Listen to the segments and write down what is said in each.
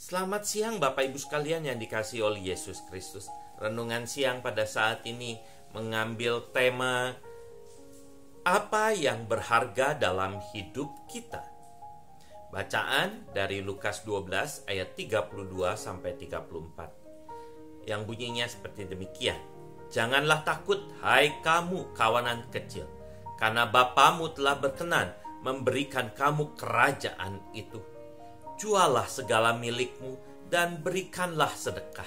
Selamat siang Bapak Ibu sekalian yang dikasihi oleh Yesus Kristus. Renungan siang pada saat ini mengambil tema apa yang berharga dalam hidup kita. Bacaan dari Lukas 12 ayat 32 sampai 34. Yang bunyinya seperti demikian. Janganlah takut, hai kamu kawanan kecil, karena Bapamu telah berkenan memberikan kamu kerajaan itu. Jualah segala milikmu dan berikanlah sedekah.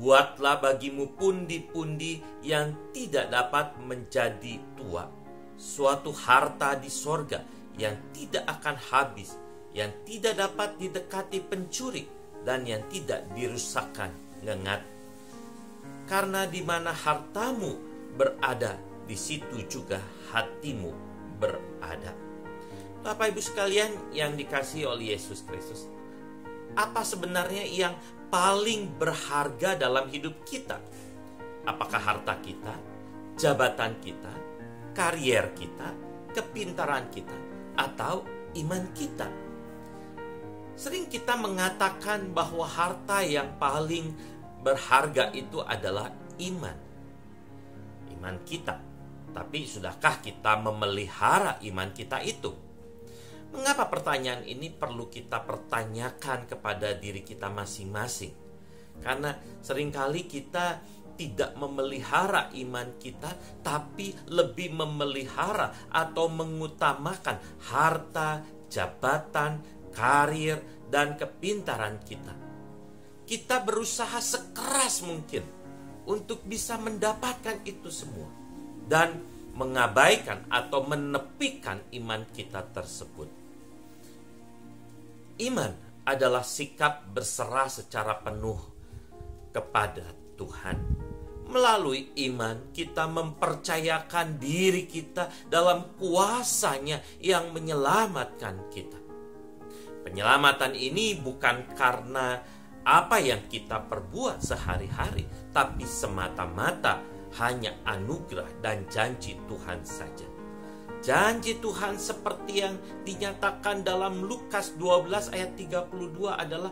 Buatlah bagimu pundi-pundi yang tidak dapat menjadi tua, suatu harta di sorga yang tidak akan habis, yang tidak dapat didekati pencuri, dan yang tidak dirusakkan ngengat. Karena di mana hartamu berada, di situ juga hatimu berada. Bapak Ibu sekalian yang dikasihi oleh Yesus Kristus, apa sebenarnya yang paling berharga dalam hidup kita? Apakah harta kita, jabatan kita, karier kita, kepintaran kita, atau iman kita? Sering kita mengatakan bahwa harta yang paling berharga itu adalah iman kita. Tapi sudahkah kita memelihara iman kita itu? Mengapa pertanyaan ini perlu kita pertanyakan kepada diri kita masing-masing? Karena seringkali kita tidak memelihara iman kita, tapi lebih memelihara atau mengutamakan harta, jabatan, karir, dan kepintaran kita. Kita berusaha sekeras mungkin untuk bisa mendapatkan itu semua dan mengabaikan atau menepikan iman kita tersebut. Iman adalah sikap berserah secara penuh kepada Tuhan. Melalui iman kita mempercayakan diri kita dalam kuasa-Nya yang menyelamatkan kita. Penyelamatan ini bukan karena apa yang kita perbuat sehari-hari, tapi semata-mata hanya anugerah dan janji Tuhan saja. Janji Tuhan seperti yang dinyatakan dalam Lukas 12 ayat 32 adalah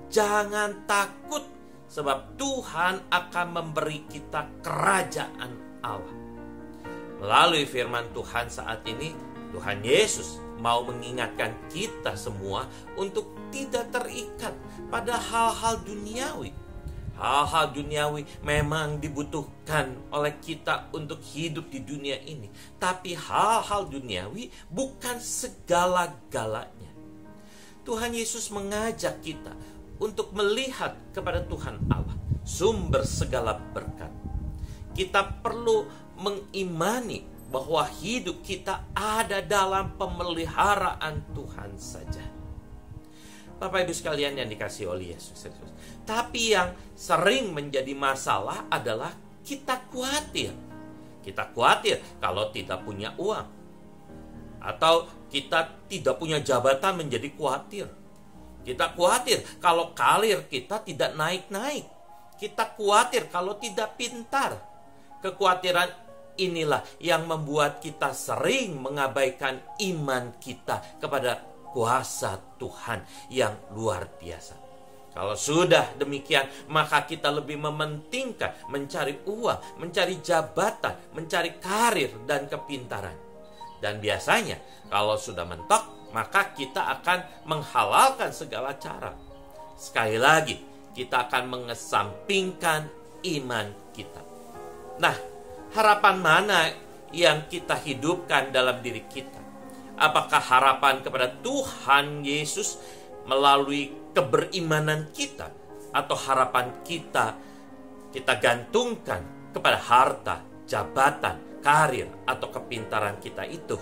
jangan takut, sebab Tuhan akan memberi kita kerajaan Allah. Melalui firman Tuhan saat ini, Tuhan Yesus mau mengingatkan kita semua untuk tidak terikat pada hal-hal duniawi. Hal-hal duniawi memang dibutuhkan oleh kita untuk hidup di dunia ini. Tapi hal-hal duniawi bukan segala-galanya. Tuhan Yesus mengajak kita untuk melihat kepada Tuhan Allah, sumber segala berkat. Kita perlu mengimani bahwa hidup kita ada dalam pemeliharaan Tuhan saja. Bapak Ibu sekalian yang dikasihi oleh Yesus Kristus. Tapi yang sering menjadi masalah adalah kita khawatir. Kita khawatir kalau tidak punya uang. Atau kita tidak punya jabatan menjadi khawatir. Kita khawatir kalau karir kita tidak naik-naik. Kita khawatir kalau tidak pintar. Kekhawatiran inilah yang membuat kita sering mengabaikan iman kita kepada kuasa Tuhan yang luar biasa. Kalau sudah demikian, maka kita lebih mementingkan mencari uang, mencari jabatan, mencari karir dan kepintaran. Dan biasanya kalau sudah mentok, maka kita akan menghalalkan segala cara. Sekali lagi, kita akan mengesampingkan iman kita. Nah, harapan mana yang kita hidupkan dalam diri kita? Apakah harapan kepada Tuhan Yesus melalui keberimanan kita, atau harapan kita gantungkan kepada harta, jabatan, karir, atau kepintaran kita itu?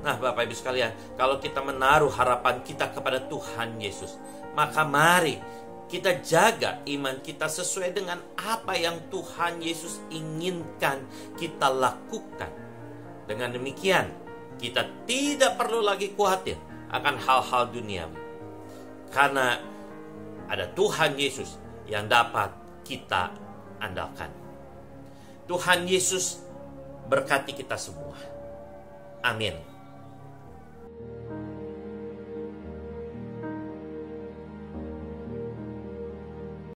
Nah, Bapak Ibu sekalian, kalau kita menaruh harapan kita kepada Tuhan Yesus, maka mari kita jaga iman kita sesuai dengan apa yang Tuhan Yesus inginkan kita lakukan. Dengan demikian, kita tidak perlu lagi khawatir akan hal-hal duniawi. Karena ada Tuhan Yesus yang dapat kita andalkan. Tuhan Yesus berkati kita semua. Amin.